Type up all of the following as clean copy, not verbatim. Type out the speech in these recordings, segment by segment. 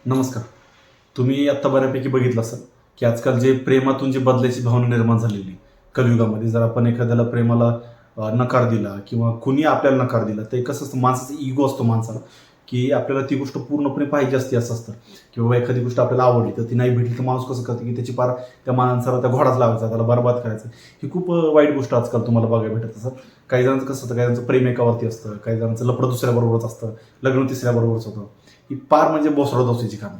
नमस्कार. तुम्ही आत्ता बऱ्यापैकी बघितलं असेल, की आजकाल जे प्रेमातून जी बदलायची भावना निर्माण झालेली कलियुगामध्ये जर आपण एखाद्याला प्रेमाला नकार दिला किंवा कुणी आपल्याला नकार दिला, तर कसं असतं माणसाचा इगो असतो माणसाला, की आपल्याला ती गोष्ट पूर्णपणे पाहिजे असते असं असतं. की बाबा एखादी गोष्ट आपल्याला आवडली, तर ती नाही भेटली तर माणूस कसं करतो, की त्याची पार त्या माणसाला त्या घोडाच लावायचा, त्याला बरबाद करायचं. ही खूप वाईट गोष्ट आजकाल तुम्हाला बघायला भेटत असं. काही जणांचं कसं असतं, काही जणांचं प्रेम एकावरती असतं, काही जणांचं लफडं दुसऱ्याबरोबरच असतं, लग्न तिसऱ्याबरोबरच होतं. ही पार म्हणजे बोसडत असायची कामं.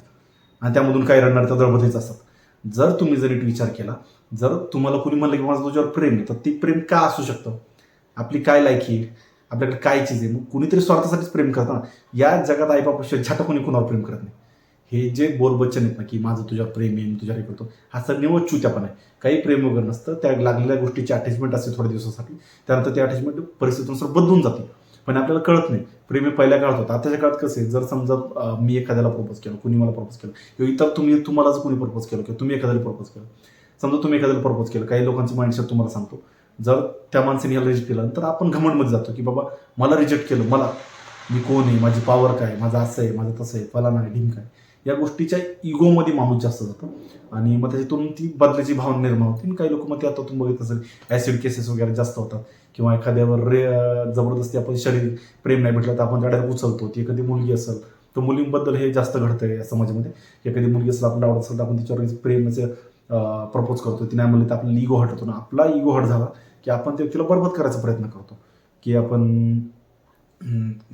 आणि त्यामधून काही रडणार तर दळबतीच असतात. जर तुम्ही जर नीट विचार केला, जर तुम्हाला कुणी म्हणलं की माझं तुझ्यावर प्रेम आहे, तर ते प्रेम का असू शकतं? आपली काय लायकी आहे? आपल्याकडे काय चीज आहे? मग कुणीतरी स्वार्थासाठीच प्रेम करतं ना. या जगात आईबापाशिवाय छाटा कोणी कुणावर प्रेम करत नाही. हे जे बोलबच्चन आहेत ना, की माझं तुझ्यावर प्रेम आहे, मी तुझ्यावर हे करतो, हा सर निव्वळ चुत्यापणा आहे. काही प्रेम वगैरे नसतं. त्या लागलेल्या गोष्टीची अटॅचमेंट असते थोड्या दिवसासाठी. त्यानंतर ती अटॅचमेंट परिस्थितीनुसार बदलून जाते. पण आपल्याला कळत नाही. प्रेम हे पहिल्या काळात होतं. आताच्या काळात कसं आहे, जर समजा मी एखाद्याला प्रपोज केलं, कुणी मला प्रपोज केलं किंवा इतर तुम्हालाच कुणी प्रपोज केलं किंवा तुम्ही एखाद्याला प्रपोज केलं. समजा तुम्ही एखाद्याला प्रपोज केलं, काही लोकांचं माइंडसेट तुम्हाला सांगतो. जर त्या माणसाने याला रिजेक्ट केलं, तर आपण घमंडमध्ये जातो, की बाबा मला रिजेक्ट केलं, मी कोण आहे, माझी पॉवर काय, माझं असं आहे, माझं तसं आहे, फलाना आहे, ढिमका आहे. या गोष्टीच्या इगोमध्ये माणूस जास्त जातो आणि मग त्याच्यातून ती बदलायची भावना निर्माण होते. आणि काही लोक मग ते आता तुम्ही बघित असेल ॲसिड केसेस वगैरे जास्त होतात किंवा एखाद्यावर जबरदस्ती आपण शरीर प्रेम नाही भेटलं तर आपण त्याला उचलतो. ती एखादी मुलगी असेल तर मुलींबद्दल हे जास्त घडतंय या समाजामध्ये. एखादी मुलगी असेल आपल्याला आवडत असेल तर आपण तिच्यावर प्रेमाचं प्रपोज करतो. ती नाही म्हणली तर आपल्याला इगो हट होतो ना. आपला इगो हट झाला की आपण तिला बरबाद करायचा प्रयत्न करतो, की आपण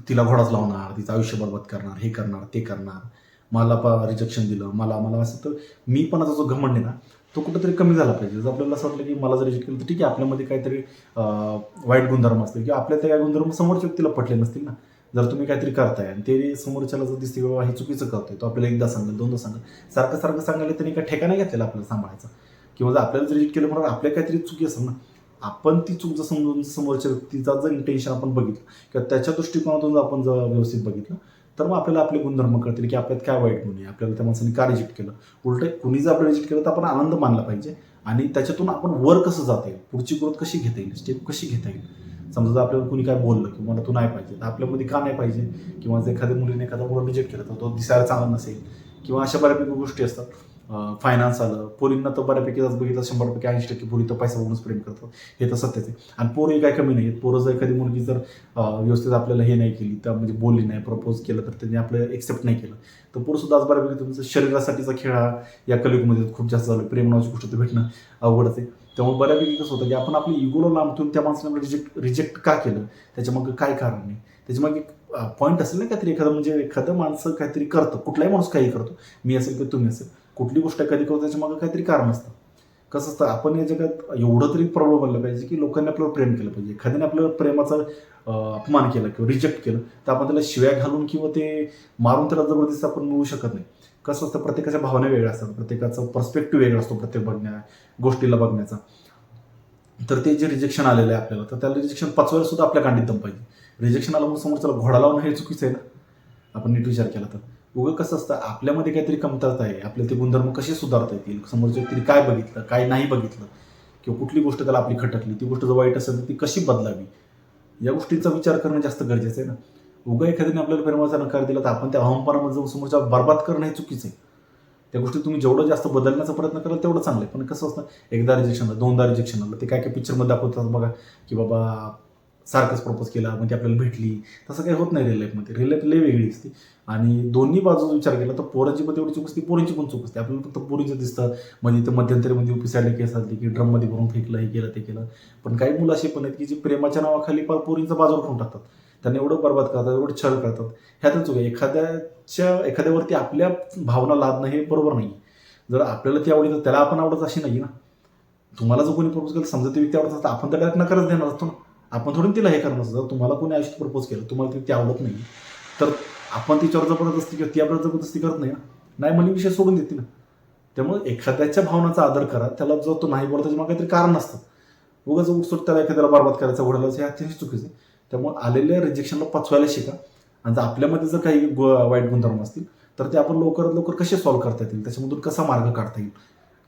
तिला घोडाच लावणार, तिचं आयुष्य बरबाद करणार, हे करणार, ते करणार. मला रिजेक्शन दिलं, मला असं. तर मी पण जो घमंड आहे ना, तो कुठेतरी कमी झाला पाहिजे. जर आपल्याला असं वाटलं की मला जर रिजेक्ट केलं तर ठीक आहे, आपल्यामध्ये काहीतरी वाईट गुणधर्म असतील किंवा आपल्या त्या गुणधर्म समोरच्या व्यक्तीला पटले नसतील ना. जर तुम्ही काहीतरी करताय आणि ते समोरच्याला जर दिसते बाबा हे चुकीचं करतोय, तो आपल्याला एकदा सांगेल, दोनदा सांगेल, सारखं सारखं सांगायला त्यांनी काय ठेका नाही घेतलेला आपल्याला सांभाळायचा. किंवा जर आपल्याला रिजेक्ट केलं म्हणून आपल्या काहीतरी चुकी असेल ना, आपण ती चूक जर समजून समोरच्या व्यक्तीचा जर इंटेन्शन आपण बघितलं किंवा त्याच्या दृष्टिकोनातून जर आपण जर व्यवस्थित बघितलं, तर मग आपल्याला आपले गुणधर्म कळतील की आपल्यात काय वाईट गुण आहे, आपल्याला त्या माणसाने का रिजेक्ट केलं. उलट कुणी जर आपल्याला रिजेक्ट केलं तर आपण आनंद मानला पाहिजे आणि त्याच्यातून आपण वर कसं जाता येईल, पुढची ग्रोथ कशी घेता येईल, स्टेप कशी घेता येईल. समजा जर आपल्याला कुणी काय बोललं की मला तू नाही पाहिजे, तर आपल्यामध्ये का नाही पाहिजे, किंवा जर एखाद्या मुलीने एखादा मुलं रिजेक्ट केलं तर तो दिसायला चांगला नसेल किंवा अशा बऱ्यापैकी गोष्टी असतात. फायनान्स आलं, पोरींना तर बऱ्यापैकी आज बघितलं 100% 80% पोरी तर पैसा बघूनच प्रेम करतात. हे तर सत्यच आहे. आणि पोरं काय कमी नाही आहेत. पोरं जर एखादी मुलगी जर व्यवस्थित आपल्याला हे नाही केली, तर म्हणजे बोलली नाही, प्रपोज केलं तर त्यांनी आपलं एक्सेप्ट नाही केलं, तर पोरं सुद्धा आज बऱ्यापैकी तुमचं शरीरासाठीचा खेळ हा या कलियुगमध्ये खूप जास्त झालं. प्रेम नावाची गोष्ट तर भेटणं अवघडच आहे. त्यामुळे बऱ्यापैकी कसं होतं की आपण आपली इगोला लांबतून त्या माणसाने रिजेक्ट का केलं, त्याच्यामागे काय कारण आहे, त्याच्यामागे पॉईंट असेल ना काहीतरी. एखादं माणसं काहीतरी करतं, कुठलाही माणूस काही करतो, मी असेल किंवा तुम्ही असेल, कुठली गोष्ट कधी करतो त्याच्यामागे काहीतरी कारण असतं. कसं असतं, आपण या जगात एवढं तरी प्रॉब्लेम बनलं पाहिजे की लोकांनी आपल्यावर प्रेम केलं पाहिजे. एखाद्याने आपल्याला प्रेमाचा अपमान केला किंवा रिजेक्ट केलं, तर आपण त्याला शिव्या घालून किंवा ते मारून त्याला जबरदस्ती आपण मिळू शकत नाही. कसं असतं, प्रत्येकाच्या भावना वेगळ्या असतात, प्रत्येकाचा पर्स्पेक्टिव्ह वेगळा असतो प्रत्येक गोष्टीला बघण्याचा. तर ते जे रिजेक्शन आलेलं आहे आपल्याला, तर त्याला रिजेक्शन पचवायला सुद्धा आपल्या कांडीत दम पाहिजे. रिजेक्शन आलं म्हणून समोरच्याला घोडा लावणं हे चुकीचं आहे ना, आपण नीट विचार केला तर. उगं कसं असतं, आपल्यामध्ये काहीतरी कमतरता आहे, आपले ते गुणधर्म कसे सुधारता येतील, समोरच्या व्यक्तीने काय बघितलं, काय नाही बघितलं, किंवा कुठली गोष्ट त्याला आपली खटकली, ती गोष्ट जर वाईट असेल तर ती कशी बदलावी, या गोष्टींचा विचार करणं जास्त गरजेचं आहे ना. उगा एखाद्याने आपल्याला प्रेमाचा नकार दिला तर आपण त्या अहंपणामध्ये जाऊन समोरच्या बरबाद करणं हे चुकीचं आहे. त्या गोष्टी तुम्ही जेवढं जास्त बदलण्याचा प्रयत्न कराल तेवढं चांगलं आहे. पण कसं असतं, एकदा रिजेक्शन आलं, दोनदा रिजेक्शन आलं, ते काय काय पिक्चरमध्ये दाखवतात बघा, की बाबा सारखंच प्रपोज केला मग ती आपल्याला भेटली. तसं काही होत नाही रिअल लाईफमध्ये. रिअल लाईफ लई वेगळी असते. आणि दोन्ही बाजू विचार केला तर पोरांची पण तेवढी चूक असते, पोरींची पण चूक असते. आपल्याला फक्त पोरींचं दिसतं, म्हणजे इथं मध्यंतरीमध्ये UP साईडला केस आली की ड्रममध्ये भरून फेकलं, हे केलं ते केलं. पण काही मुलं अशी पण आहेत की जी प्रेमाच्या नावाखाली पार पोरींचा बाजूवर ठेवून टाकतात. त्यांना एवढं बरबाद करतात, एवढं छळ करतात. ह्यातच चूक आहे. एखाद्यावरती आपल्या भावना लादणं हे बरोबर नाही. जर आपल्याला ती आवडली तर त्याला आपण आवडत अशी नाही ना. तुम्हाला जर कोणी प्रपोज केलं, समजा ती व्यक्ती आवडत असतं, आपण त्याला नकारच देणार असतो ना. आपण थोडी तिला हे करणार असतो. जर तुम्हाला कोणी आयुष्यात प्रपोज केलं, तुम्हाला ती आवडत नाही, तर आपण तिच्यावर जबरदस्ती किंवा ती आपल्याला जबरदस्ती करत नाही ना. नाही म्हणली विषय सोडून देते ना. त्यामुळे एखाद्याच्या भावनाचा आदर करा. त्याला जर तो नाही बोलतो त्याच्या काहीतरी कारण असतं. उगाच उठसूट त्याला एखाद्याला बरबाद करायचा, ओढायला, हे अतिशय चुकीचं आहे. त्यामुळे आलेल्या रिजेक्शनला पचवायला शिका. आणि जर आपल्यामध्ये जर काही वाईट गुणधर्म असतील तर ते आपण लवकरात लवकर कसे सॉल्व्ह करता येतील, त्याच्यामधून कसा मार्ग काढता येईल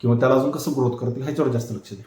किंवा त्याला अजून कसं ग्रोथ करता येईल ह्याच्यावर जास्त लक्ष द्या.